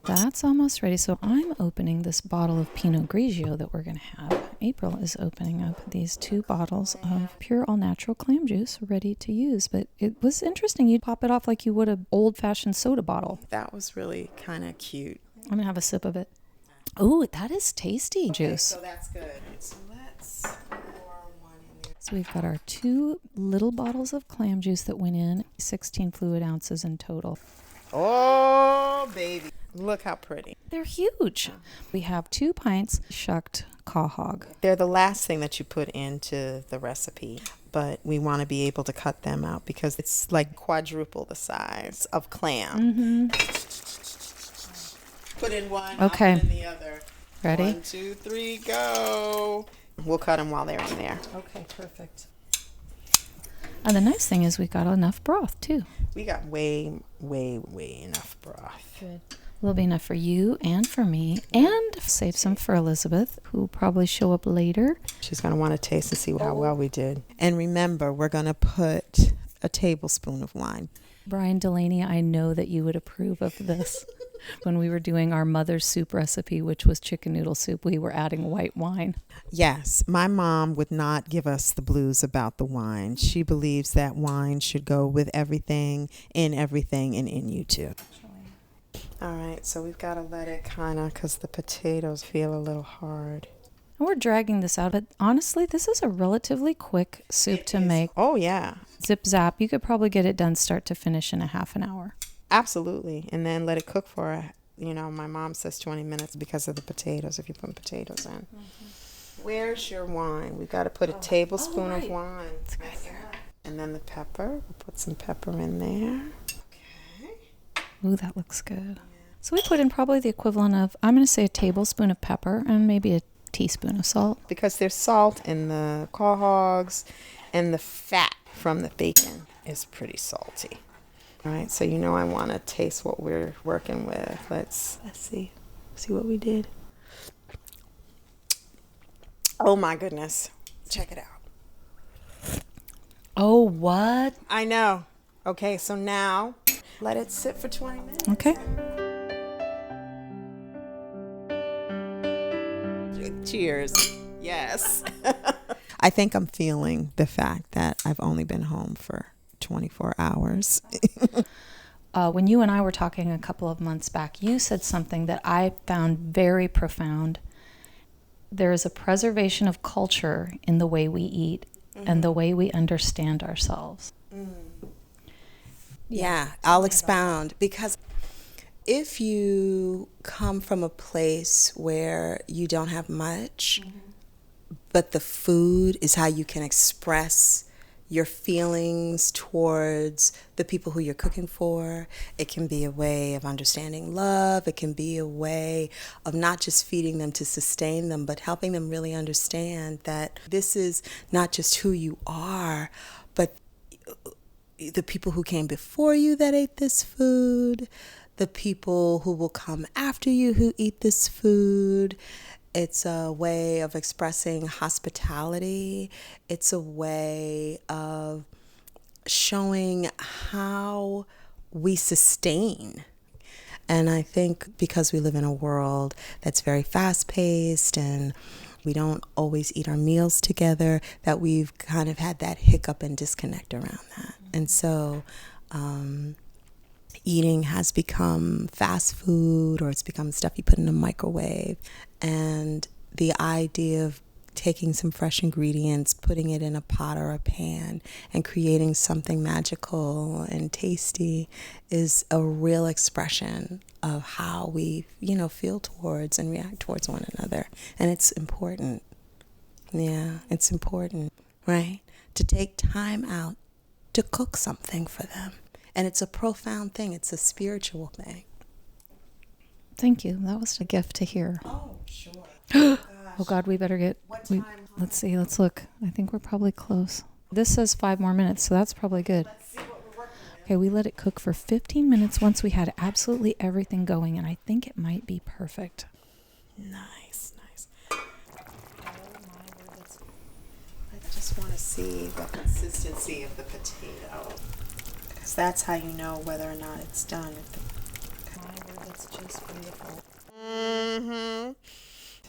That's almost ready. So I'm opening this bottle of Pinot Grigio that we're going to have. April is opening up these 2 bottles of pure all-natural clam juice ready to use. But it was interesting. You'd pop it off like you would an old-fashioned soda bottle. That was really kind of cute. I'm going to have a sip of it. Oh, that is tasty juice. So that's good. So let's pour one in there. So we've got our 2 little bottles of clam juice that went in, 16 fluid ounces in total. Oh, baby. Look how pretty. They're huge. We have 2 pints shucked quahog. They're the last thing that you put into the recipe, but we want to be able to cut them out because it's like quadruple the size of clam. Put in one, okay. I'll put in the other. Ready? 1, 2, 3, go. We'll cut them while they're in there. Okay, perfect. And the nice thing is we got enough broth too. We got way enough broth. Good. Will be enough for you and for me, and save some for Elizabeth, who will probably show up later. She's going to want to taste and see how well we did. And remember, we're going to put a tablespoon of wine. Brian Delaney, I know that you would approve of this. When we were doing our mother's soup recipe, which was chicken noodle soup, we were adding white wine. Yes, my mom would not give us the blues about the wine. She believes that wine should go with everything, and in you too. All right, so we've got to let it kind of, because the potatoes feel a little hard. And we're dragging this out, but honestly, this is a relatively quick soup to make. Oh, yeah. Zip zap. You could probably get it done start to finish in a half an hour. Absolutely. And then let it cook for, my mom says 20 minutes because of the potatoes, if you put potatoes in. Mm-hmm. Where's your wine? We've got to put a tablespoon of wine. That's good. And then the pepper. We'll put some pepper in there. Okay. Ooh, that looks good. So we put in probably the equivalent of, I'm going to say a tablespoon of pepper and maybe a teaspoon of salt. Because there's salt in the quahogs, and the fat from the bacon is pretty salty. All right, so I want to taste what we're working with. Let's see what we did. Oh my goodness. Check it out. Oh, what? I know. Okay, so now let it sit for 20 minutes. Okay. Cheers. Yes. I think I'm feeling the fact that I've only been home for 24 hours. When you and I were talking a couple of months back, you said something that I found very profound. There is a preservation of culture in the way we eat and the way we understand ourselves. Yeah, I'll expound, because if you come from a place where you don't have much, but the food is how you can express your feelings towards the people who you're cooking for. It can be a way of understanding love. It can be a way of not just feeding them to sustain them, but helping them really understand that this is not just who you are, but the people who came before you that ate this food, the people who will come after you who eat this food. It's a way of expressing hospitality. It's a way of showing how we sustain. And I think because we live in a world that's very fast-paced and we don't always eat our meals together, that we've kind of had that hiccup and disconnect around that. And so eating has become fast food, or it's become stuff you put in a microwave. And the idea of taking some fresh ingredients, putting it in a pot or a pan, and creating something magical and tasty is a real expression of how we, feel towards and react towards one another. And it's important. Yeah, it's important, right? To take time out to cook something for them. And it's a profound thing. It's a spiritual thing. Thank you. That was a gift to hear. Oh, sure. Oh, God, we better get... let's see. Let's look. I think we're probably close. This says 5 more minutes, so that's probably good. Let's see what we're working with. Okay, we let it cook for 15 minutes once we had absolutely everything going, and I think it might be perfect. Nice. Oh, my word. I just want to see the consistency of the potato. Because that's how you know whether or not it's done. My word, that's just beautiful. Mm-hmm.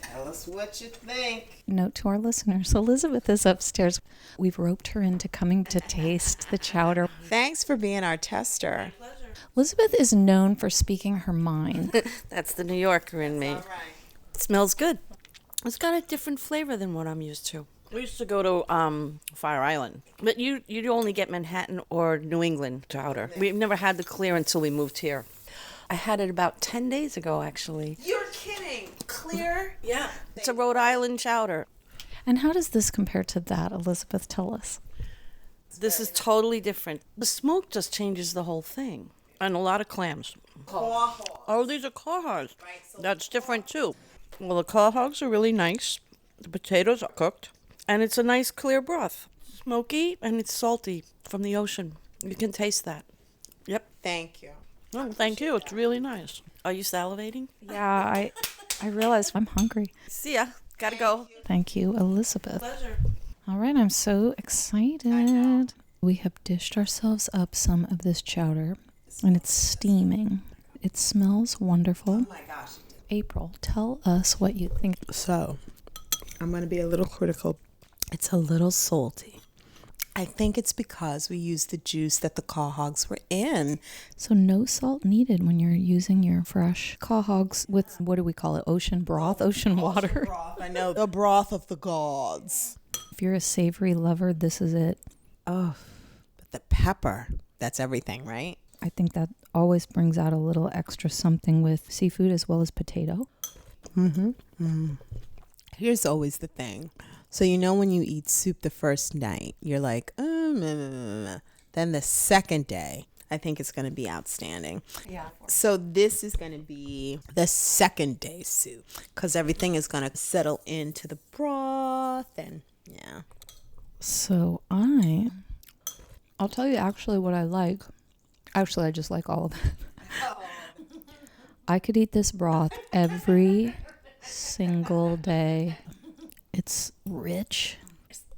Tell us what you think. Note to our listeners, Elizabeth is upstairs. We've roped her into coming to taste the chowder. Thanks for being our tester. Elizabeth is known for speaking her mind. That's the New Yorker in me. All right. It smells good. It's got a different flavor than what I'm used to. We used to go to Fire Island, but you'd only get Manhattan or New England chowder. We've never had the clear until we moved here. I had it about 10 days ago, actually. You're kidding. Clear? Yeah. It's a Rhode Island chowder. And how does this compare to that, Elizabeth? Tell us. This is totally different. The smoke just changes the whole thing. And a lot of clams. Oh, these are quahogs. That's different, too. Well, the quahogs are really nice. The potatoes are cooked. And it's a nice clear broth. Smoky, and it's salty from the ocean. You can taste that. Yep. Thank you. Oh, thank you. It's really nice. Are you salivating? Yeah, I realized I'm hungry. See ya. Gotta go. Thank you, Elizabeth. Pleasure. All right, I'm so excited. We have dished ourselves up some of this chowder, and it's steaming. It smells wonderful. Oh my gosh. April, tell us what you think. So, I'm going to be a little critical. It's a little salty. I think it's because we used the juice that the quahogs were in. So no salt needed when you're using your fresh quahogs with, what do we call it, ocean broth, ocean water? I know, the broth of the gods. If you're a savory lover, this is it. Oh, but the pepper, that's everything, right? I think that always brings out a little extra something with seafood as well as potato. Mm-hmm. Mm. Here's always the thing. So when you eat soup the first night, you're like, then the second day, I think it's going to be outstanding. Yeah. So this is going to be the second day soup because everything is going to settle into the broth and yeah. So I'll tell you actually what I like. Actually, I just like all of it. I could eat this broth every single day. It's rich.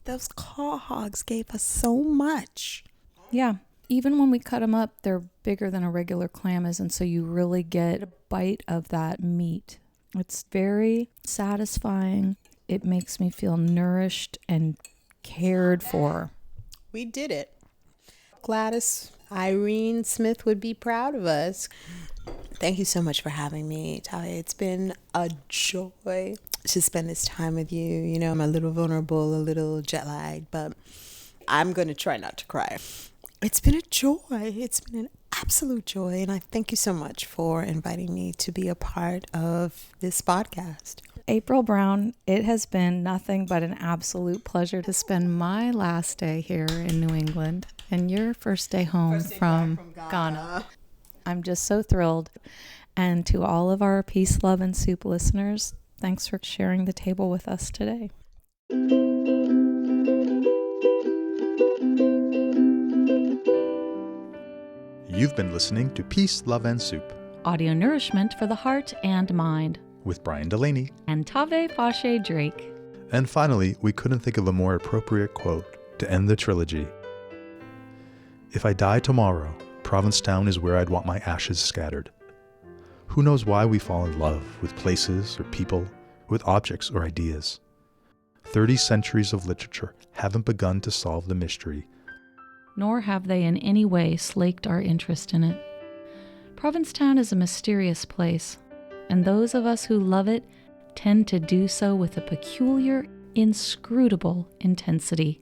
Those quahogs gave us so much. Yeah. Even when we cut them up, they're bigger than a regular clam is, and so you really get a bite of that meat. It's very satisfying. It makes me feel nourished and cared for. We did it. Gladys Irene Smith would be proud of us. Thank you so much for having me, Tavé. It's been a joy to spend this time with you. I'm a little vulnerable, a little jet-lagged, but I'm going to try not to cry. It's been a joy. It's been an absolute joy, and I thank you so much for inviting me to be a part of this podcast. April Brown, it has been nothing but an absolute pleasure to spend my last day here in New England and your first day home from Ghana. I'm just so thrilled. And to all of our Peace, Love, and Soup listeners, thanks for sharing the table with us today. You've been listening to Peace, Love, and Soup Audio nourishment for the heart and mind. with Brian Delaney. And Tavé Fauché Drake. And finally, we couldn't think of a more appropriate quote to end the trilogy. If I die tomorrow, Provincetown is where I'd want my ashes scattered. Who knows why we fall in love with places or people, with objects or ideas? 30 centuries of literature haven't begun to solve the mystery. Nor have they in any way slaked our interest in it. Provincetown is a mysterious place, and those of us who love it tend to do so with a peculiar, inscrutable intensity.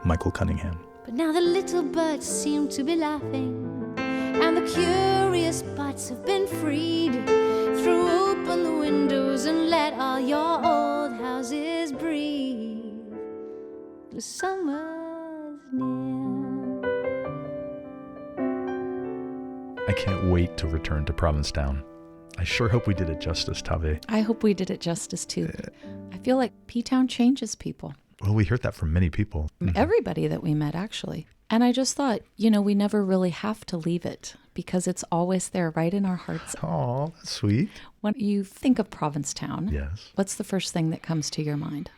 Michael Cunningham. But now the little birds seem to be laughing, and the curious buds have been freed. Throw open the windows and let all your old houses breathe. The summer's near. I can't wait to return to Provincetown. I sure hope we did it justice, Tavé. I hope we did it justice too. I feel like P-Town changes people. Well, we heard that from many people. Everybody that we met, actually. And I just thought, we never really have to leave it because it's always there right in our hearts. Oh, that's sweet. When you think of Provincetown, Yes. what's the first thing that comes to your mind?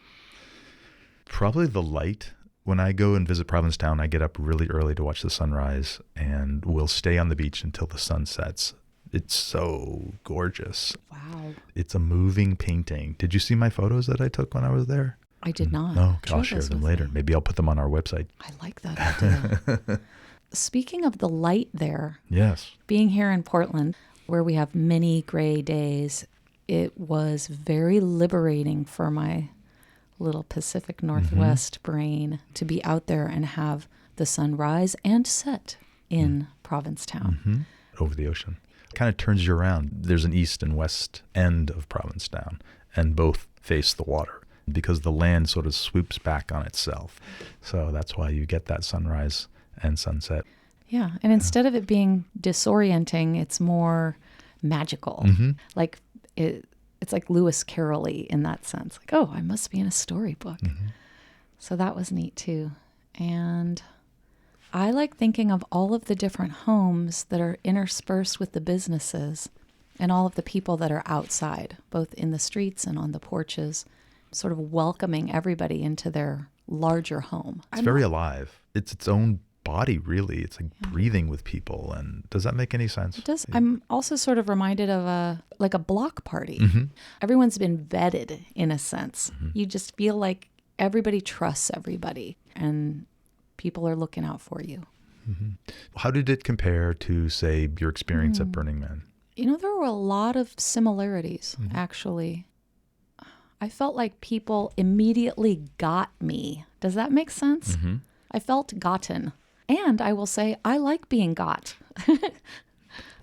Probably the light. When I go and visit Provincetown, I get up really early to watch the sunrise, and we'll stay on the beach until the sun sets. It's so gorgeous. Wow. It's a moving painting. Did you see my photos that I took when I was there? I did not. No, I'll share them later. Maybe I'll put them on our website. I like that idea. Speaking of the light there, Yes. being here in Portland, where we have many gray days, it was very liberating for my little Pacific Northwest brain to be out there and have the sun rise and set in Provincetown. Over the ocean. Kind of turns you around. There's an east and west end of Provincetown, and both face the water because the land sort of swoops back on itself. So that's why you get that sunrise and sunset. Yeah, and instead of it being disorienting, it's more magical. Like it's like Lewis Carroll-y in that sense. Like, oh, I must be in a storybook. So that was neat too. And I like thinking of all of the different homes that are interspersed with the businesses and all of the people that are outside, both in the streets and on the porches, sort of welcoming everybody into their larger home. It's very alive. It's its own body, really. It's like breathing with people. And does that make any sense? It does. I'm also sort of reminded of a block party. Everyone's been vetted in a sense. You just feel like everybody trusts everybody and people are looking out for you. How did it compare to, say, your experience at Burning Man? There were a lot of similarities, actually. I felt like people immediately got me. Does that make sense? I felt gotten. And I will say, I like being got.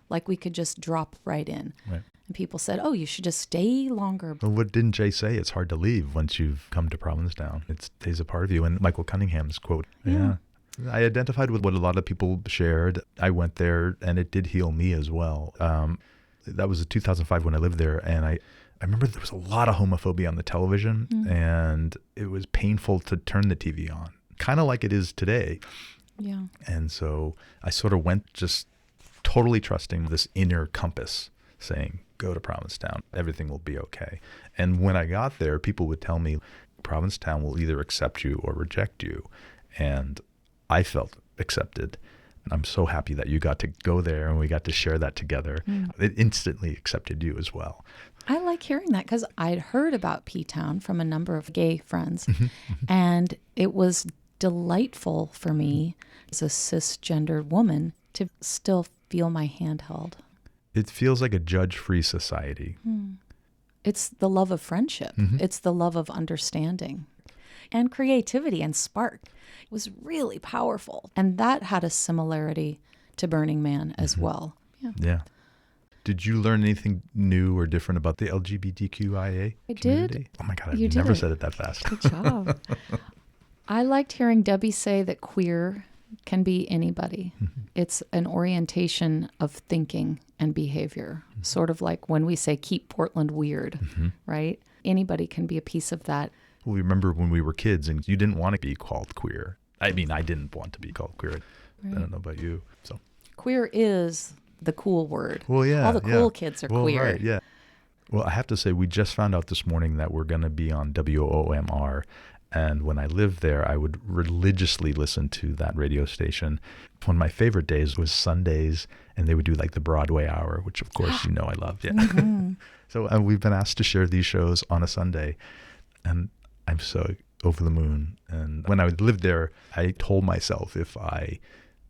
Like we could just drop right in. Right. And people said, oh, you should just stay longer. Well, what didn't Jay say? It's hard to leave once you've come to Provincetown. It stays a part of you. And Michael Cunningham's quote. Yeah. I identified with what a lot of people shared. I went there and it did heal me as well. That was in 2005 when I lived there. And I remember there was a lot of homophobia on the television and it was painful to turn the TV on, kind of like it is today. Yeah. And so I sort of went just totally trusting this inner compass saying, go to Provincetown, everything will be okay. And when I got there, people would tell me Provincetown will either accept you or reject you. And I felt accepted. I'm so happy that you got to go there and we got to share that together. It instantly accepted you as well. I like hearing that because I'd heard about P-Town from a number of gay friends. And it was delightful for me as a cisgendered woman to still feel my hand held. It feels like a judge-free society. It's the love of friendship. It's the love of understanding and creativity and spark. It was really powerful. And that had a similarity to Burning Man as well. Yeah. Did you learn anything new or different about the LGBTQIA I community? did. Oh my God, You I've did never it. said it that fast. Good job. I liked hearing Debbie say that queer can be anybody. It's an orientation of thinking and behavior, sort of like when we say keep Portland weird, right? Anybody can be a piece of that. We remember when we were kids and you didn't want to be called queer. I mean, I didn't want to be called queer. I don't know about you. So Queer is the cool word. Well, yeah. All the cool kids are queer. Right, yeah. Well, I have to say, we just found out this morning that we're going to be on WOMR. And when I lived there, I would religiously listen to that radio station. One of my favorite days was Sundays, and they would do like the Broadway hour, which of course, I love. Yeah. So we've been asked to share these shows on a Sunday, and I'm so over the moon. And when I lived there, I told myself if I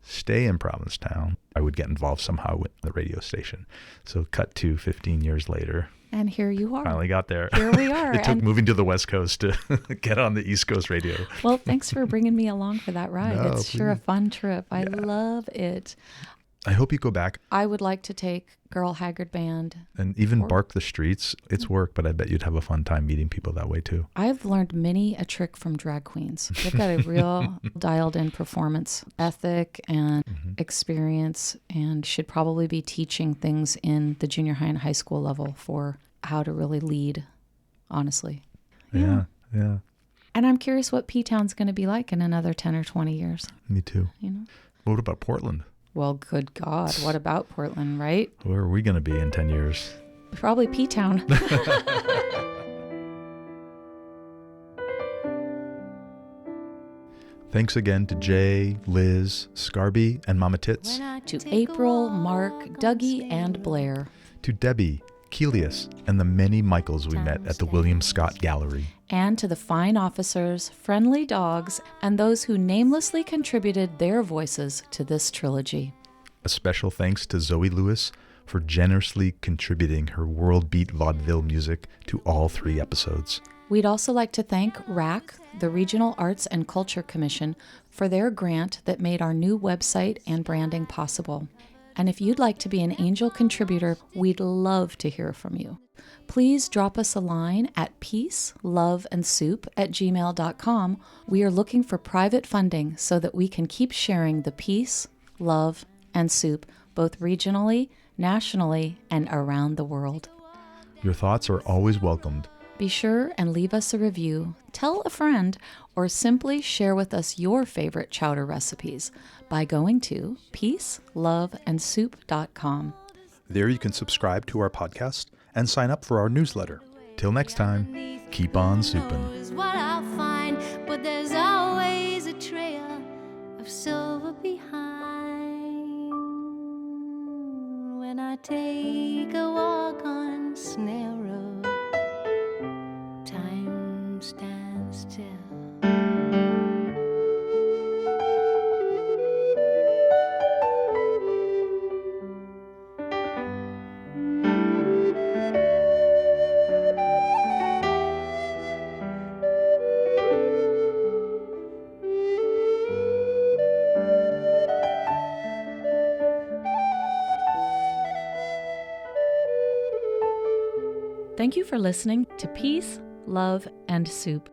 stay in Provincetown, I would get involved somehow with the radio station. So cut to 15 years later. And here you are. Finally got there. Here we are. It took moving to the West Coast to get on the East Coast radio. Well, thanks for bringing me along for that ride. No, It's sure a please. fun trip. I love it. I hope you go back I would like to take Girl Haggard Band. and even bark the streets. It's work, but I bet you'd have a fun time meeting people that way too. I've learned many a trick from drag queens. They've got a real dialed in performance ethic and experience, and should probably be teaching things in the junior high and high school level for how to really lead, honestly. Yeah. And I'm curious what P-Town's going to be like in another 10 or 20 years. Me too. You know? What about Portland? Well, good God. What about Portland, right? Where are we going to be in 10 years? Probably P-Town. Thanks again to Jay, Liz, Scarby, and Mama Tits. To April, Mark, Dougie, and Blair. To Debbie, Kelius, and the many Michaels we met at the William Scott Gallery. And to the fine officers, friendly dogs, and those who namelessly contributed their voices to this trilogy. A special thanks to Zoe Lewis for generously contributing her world beat vaudeville music to all 3 episodes. We'd also like to thank RAC, the Regional Arts and Culture Commission, for their grant that made our new website and branding possible. And if you'd like to be an angel contributor, we'd love to hear from you. Please drop us a line at peaceloveandsoup@gmail.com. We are looking for private funding so that we can keep sharing the peace, love, and soup, both regionally, nationally, and around the world. Your thoughts are always welcomed. Be sure and leave us a review, tell a friend, or simply share with us your favorite chowder recipes by going to peaceloveandsoup.com. There you can subscribe to our podcast and sign up for our newsletter. Till next time, keep on souping. Is what I'll find, but there's always a trail of silver behind. When I take a walk on Snail Road, time stands still. Thank you for listening to Peace, Love, and Soup.